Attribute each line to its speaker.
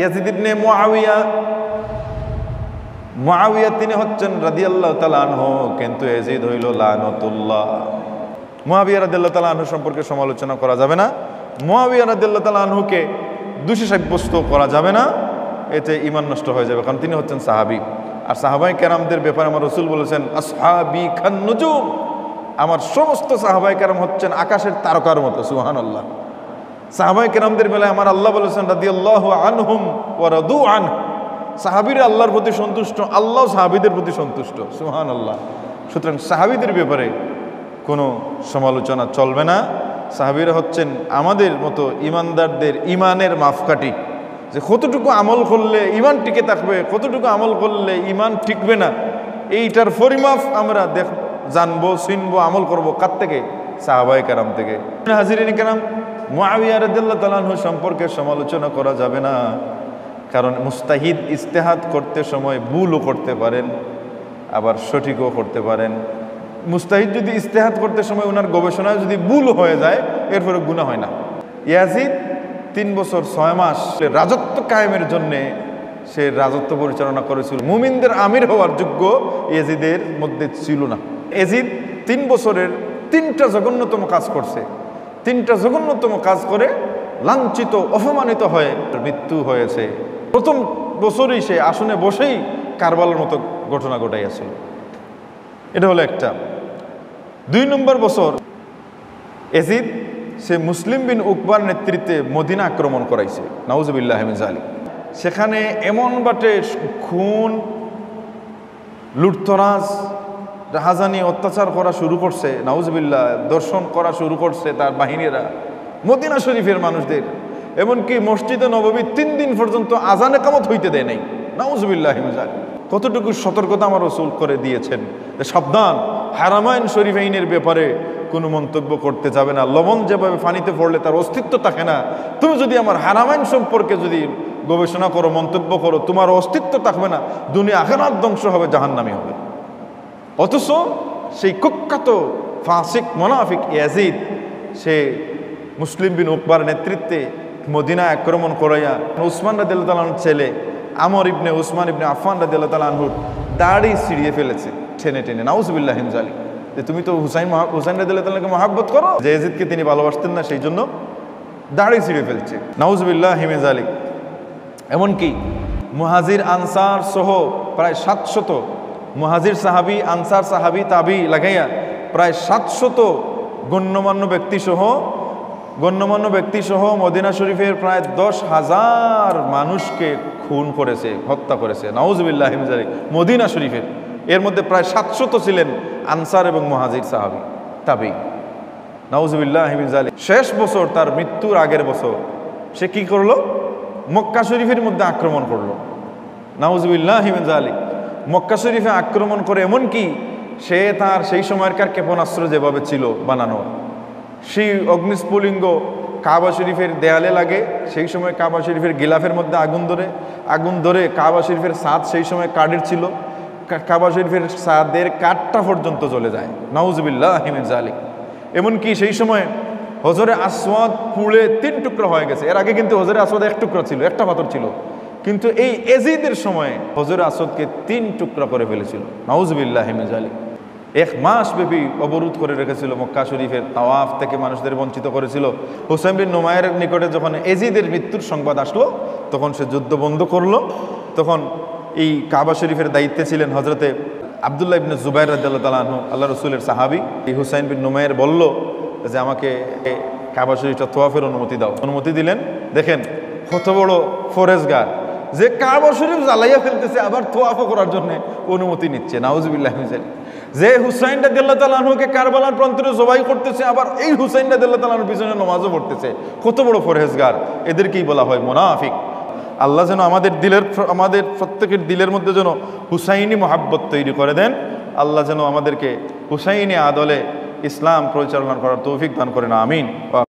Speaker 1: Yazid ইবনে মুআবিয়া তিনি হচ্ছেন রাদিয়াল্লাহু তাআলা আনহু, কিন্তু ইয়াজিদ হইল লানাতুল্লাহ। মুআবিয়া রাদিয়াল্লাহু তাআলা আনহু সম্পর্কে সমালোচনা করা যাবে না। মুআবিয়া রাদিয়াল্লাহু তাআলা আনহুকে দোষী সাব্যস্ত করা যাবে না, এতে ঈমান নষ্ট হয়ে যাবে, কারণ তিনি হচ্ছেন সাহাবী। আর সাহাবায়ে কেরামদের ব্যাপারে আমার রাসূল বলেছেন, আসহাবি খান নুজুম, আমার সমস্ত সাহাবায়ে কেরাম হচ্ছেন আকাশের তারকার মতো। সুবহানাল্লাহ। সাহাবায়ে কেরামদের বেলায় আমার আল্লাহ বলেছেন রাদিয়াল্লাহু আনহুম ওয়া রাদু আনহু, সাহাবীরা আল্লাহর প্রতি সন্তুষ্ট, আল্লাহ সাহাবীদের প্রতি সন্তুষ্ট। সুবহানাল্লাহ। সুতরাং সাহাবীদের ব্যাপারে কোনো সমালোচনা চলবে না। সাহাবীরা হচ্ছেন আমাদের মতো ইমানদারদের ইমানের মাপকাঠি, যে কতটুকু আমল করলে ইমান টিকে থাকবে, কতটুকু আমল করলে ইমান টিকবে না, এইটার পরিমাপ আমরা জানবো, চিনবো, আমল করবো কার থেকে? সাহাবায়ে কেরাম থেকে। হাজিরিন কেরাম, মুআবিয়া রাদিয়াল্লাহু তাআলা আনহু সম্পর্কে সমালোচনা করা যাবে না, কারণ মুস্তাহিদ ইজতিহাদ করতে সময় ভুলও করতে পারেন, আবার সঠিকও করতে পারেন। মুস্তাহিদ যদি ইজতিহাদ করতে সময় ওনার গবেষণায় যদি ভুল হয়ে যায়, এরপরে গুনাহ হয় না। ইয়াজিদ 3 বছর 6 মাস রাজত্ব কায়েমের জন্যে সে রাজত্ব পরিচালনা করেছিল। মুমিনদের আমির হওয়ার যোগ্য ইয়াজিদের মধ্যে ছিল না। ইয়াজিদ 3 বছরের 3টা জঘন্যতম কাজ করছে। 3টা জঘন্যতম কাজ করে লাঞ্ছিত, অপমানিত হয়ে মৃত্যু হয়েছে। প্রথম বছরই সে আসনে বসেই কারবালার মতো ঘটনা ঘটাইয়াছিল। এটা হলো একটা। 2 নম্বর বছর ইয়াজিদ সে মুসলিম বিন উকবার নেতৃত্বে মদিনা আক্রমণ করাইছে। নাউজুবিল্লাহ মিন যালিক। সেখানে এমন বাটে খুন, লুটতরাজ, রাহাজানি, অত্যাচার করা শুরু করছে। নাউজুবিল্লাহ। দর্শন করা শুরু করছে তার বাহিনীরা মদিনা শরীফের মানুষদের। এমনকি মসজিদে নববী 3 দিন পর্যন্ত আজান একামত হইতে দেয় নাই। নাউজুবিল্লাহ মিন যালিক। কতটুকু সতর্কতা আমার রাসূল করে দিয়েছেন, সাবধান, হারামাইন শরীফাইনের ব্যাপারে কোনো মন্তব্য করতে যাবে না। লবণ যেভাবে পানিতে পড়লে তার অস্তিত্ব থাকে না, তুমি যদি আমার হারামাইন সম্পর্কে যদি গবেষণা করো, মন্তব্য করো, তোমার অস্তিত্ব থাকবে না, দুনিয়া আখিরাত ধ্বংস হবে, জাহান্নামী হবে। অথচ সেই কুখ্যাত ফাসিক মুনাফিক ইয়াজিদ সে মুসলিম বিন উকবার নেতৃত্বে মদিনা আক্রমণ করাইয়া উসমান রাদিয়াল্লাহু তাআলা আনহুর ছেলে আমর ইবনে উসমান ইবনে আফফান রাদিয়াল্লাহু তাআলা আনহুর দাড়ি ছিঁড়িয়ে ফেলেছে টেনে টেনে। নাউজুবিল্লাহ মিন যালিক। যে তুমি তো হুসাইন রাদিয়াল্লাহু তাআলাকে মহব্বত করো, যে ইয়াজিদকে তিনি ভালোবাসতেন না, সেই জন্য দাড়ি ছিঁড়ে ফেলছে। নাউজুবিল্লাহ মিন যালিক। এমনকি মুহাজির আনসার সহ প্রায় 700 মুহাজির সাহাবী, আনসার সাহাবী, তাবি লাগাইয়া প্রায় 700 গণ্যমান্য ব্যক্তি সহ মদিনা শরীফের প্রায় 10,000 মানুষকে খুন করেছে, হত্যা করেছে। নাউজুবিল্লাহ মিন যালিক। মদিনা শরীফের এর মধ্যে প্রায় 700 ছিলেন আনসার এবং মুহাজির সাহাবী, তাবি। নাউজুবিল্লাহ মিন যালিক। শেষ বছর, তার মৃত্যুর আগের বছর, সে কি করলো? মক্কা শরীফের মধ্যে আক্রমণ করলো। নাউজুবিল্লাহ মিন যালিক। মক্কা শরীফে আক্রমণ করে এমনকি সে তার সেই সময়কার ক্ষেপণাস্ত্র যেভাবে ছিল বানানো, সেই অগ্নিস্ফুলিঙ্গ কাবা শরীফের দেয়ালে লাগে। সেই সময় কাবা শরীফের গিলাফের মধ্যে আগুন ধরে কাবা শরীফের ছাদ সেই সময় কাঠের ছিল, কাবা শরীফের ছাদের কাঠটা পর্যন্ত চলে যায়। নাউজুবিল্লাহ মিন যালিক। এমনকি সেই সময় হজরে আসওয়াদ পুড়ে 3 টুকরা হয়ে গেছে। এর আগে কিন্তু হজরে আসওয়াদ 1 টুকরা ছিল, একটা পাথর ছিল, কিন্তু এই ইয়াজিদের সময় হজরে আসওয়াদকে 3 টুকরা করে ফেলেছিল। নাউজুবিল্লাহ মিন যালিক। 1 মাস ব্যাপী অবরোধ করে রেখেছিল মক্কা শরীফের, তাওয়াফ থেকে মানুষদের বঞ্চিত করেছিল। হুসাইন বিন নুমাইরের নিকটে যখন ইয়াজিদের মৃত্যুর সংবাদ আসলো, তখন সে যুদ্ধ বন্ধ করলো। তখন এই কাবা শরীফের দায়িত্বে ছিলেন হজরতে আব্দুল্লাহ ইবনে জুবাইর রাদিয়াল্লাহু তাআলা আনহু, আল্লাহ রাসূলের সাহাবী। এই হুসাইন বিন নুমাইর বলল যে আমাকে কাবা শরীফটা তোয়াফের অনুমতি দাও। অনুমতি দিলেন। দেখেন কত বড় ফরেজগার, যে কাবা শরীফ জ্বালাইয়া ফেলতেছে, আবার তোয়াফ করার জন্য অনুমতি নিচ্ছে। নাউজুবিল্লাহ মিন যালিক। যে হুসাইন রাদিয়াল্লাহু তাআলা আনহুকে কারবালার প্রান্তরে জবাই করতেছে, আবার এই হুসাইন রাদিয়াল্লাহু তাআলা আনহুর পিছনে নামাজও পড়তেছে। কত বড় ফরেজগার! এদেরকেই বলা হয় মুনাফিক। আল্লাহ যেন আমাদের প্রত্যেকের দিলের মধ্যে যেন হুসাইনি মহাব্বত তৈরি করে দেন। আল্লাহ যেন আমাদেরকে হুসাইনি আদলে ইসলাম পরিচালনা করার তৌফিক দান করেন। আমিন।